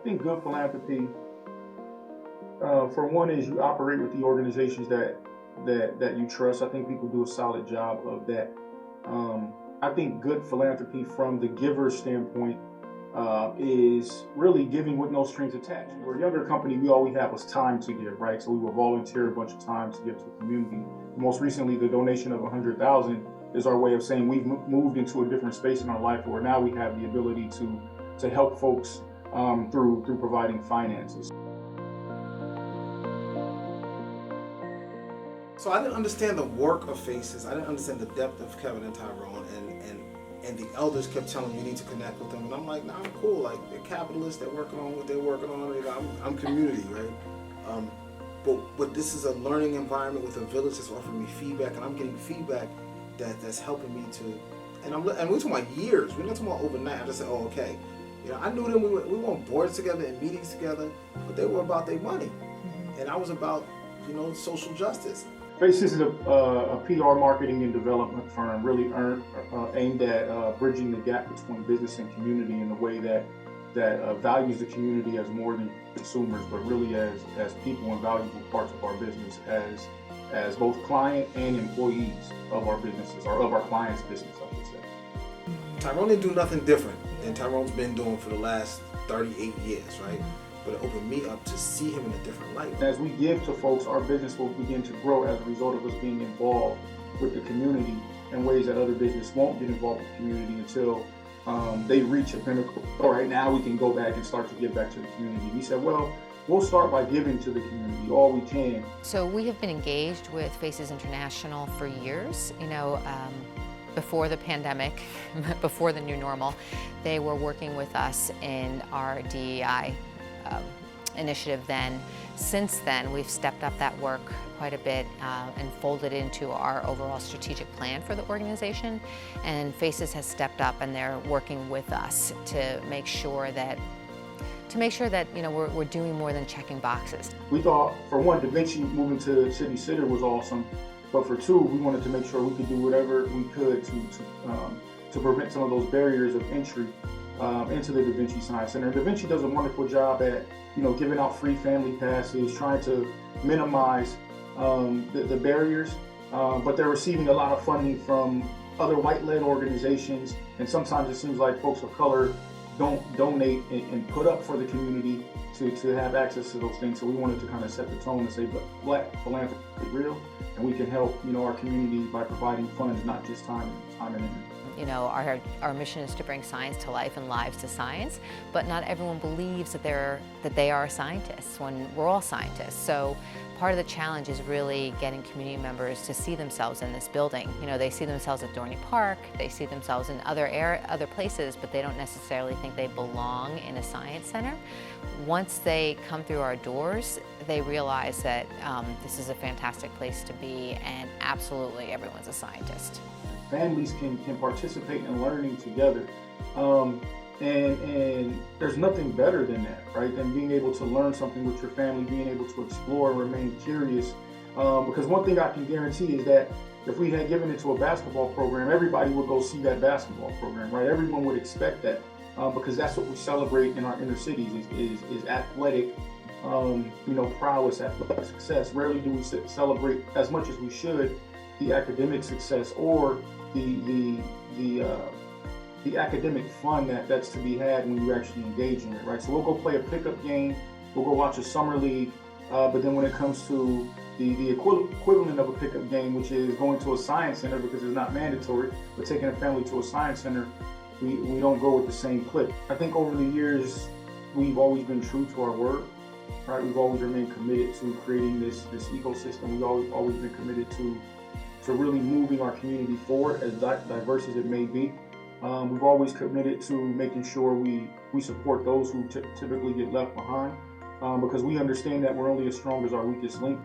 think good philanthropy, for one, is you operate with the organizations that you trust. I think people do a solid job of that. I think good philanthropy from the giver's standpoint is really giving with no strings attached. We're a younger company, we all we have was time to give, right? So we will volunteer a bunch of time to give to the community. Most recently, the donation of 100,000 is our way of saying we've moved into a different space in our life where now we have the ability to help folks through providing finances. So I didn't understand the work of Faces. I didn't understand the depth of Kevin and Tyrone, and the elders kept telling me you need to connect with them, and I'm like, nah, I'm cool. Like, they're capitalists, they're working on what they're working on. You know, I'm community, right? But this is a learning environment with a village that's offering me feedback, and I'm getting feedback that's helping me to. And we're talking about years. We're not talking about overnight. I just said, oh, okay. You know, I knew them. We were on boards together and meetings together, but they were about their money, and I was about, you know, social justice. Faces is a PR marketing and development firm really aimed at bridging the gap between business and community in a way that values the community as more than consumers, but really as people and valuable parts of our business, as both client and employees of our businesses, or of our clients' business, I should say. Tyrone didn't do nothing different than Tyrone's been doing for the last 38 years, right? But it opened me up to see him in a different light. As we give to folks, our business will begin to grow as a result of us being involved with the community in ways that other business won't get involved with the community until they reach a pinnacle. All right, now we can go back and start to give back to the community. We said, well, we'll start by giving to the community all we can. So we have been engaged with Faces International for years. You know, before the pandemic, before the new normal, they were working with us in our DEI initiative then. Since then, we've stepped up that work quite a bit and folded into our overall strategic plan for the organization. And Faces has stepped up, and they're working with us to make sure that you know we're doing more than checking boxes. We thought, for one, Da Vinci moving to City Center was awesome, but for two, we wanted to make sure we could do whatever we could to prevent some of those barriers of entry into the Da Vinci Science Center. Da Vinci does a wonderful job at, you know, giving out free family passes, trying to minimize the barriers, but they're receiving a lot of funding from other white-led organizations, and sometimes it seems like folks of color don't donate and put up for the community to have access to those things. So we wanted to kind of set the tone and say, but Black philanthropy is real, and we can help, you know, our community by providing funds, not just time and energy. You know, our mission is to bring science to life and lives to science, but not everyone believes that they are scientists when we're all scientists. So part of the challenge is really getting community members to see themselves in this building. You know, they see themselves at Dorney Park, they see themselves in other places, but they don't necessarily think they belong in a science center. Once they come through our doors, they realize that this is a fantastic place to be, and absolutely everyone's a scientist. Families can participate in learning together, and there's nothing better than that, right? Than being able to learn something with your family, being able to explore and remain curious. Because one thing I can guarantee is that if we had given it to a basketball program, everybody would go see that basketball program, right? Everyone would expect that, because that's what we celebrate in our inner cities is athletic, you know, prowess, athletic success. Rarely do we celebrate as much as we should the academic success or the academic fun that's to be had when you actually engage in it, right? So we'll go play a pickup game, we'll go watch a summer league, but then when it comes to the equivalent of a pickup game, which is going to a science center because it's not mandatory, but taking a family to a science center, we don't go with the same clip. I think over the years, we've always been true to our word, right? We've always remained committed to creating this ecosystem. We've always been committed to really moving our community forward, as diverse as it may be. We've always committed to making sure we support those who typically get left behind, because we understand that we're only as strong as our weakest link.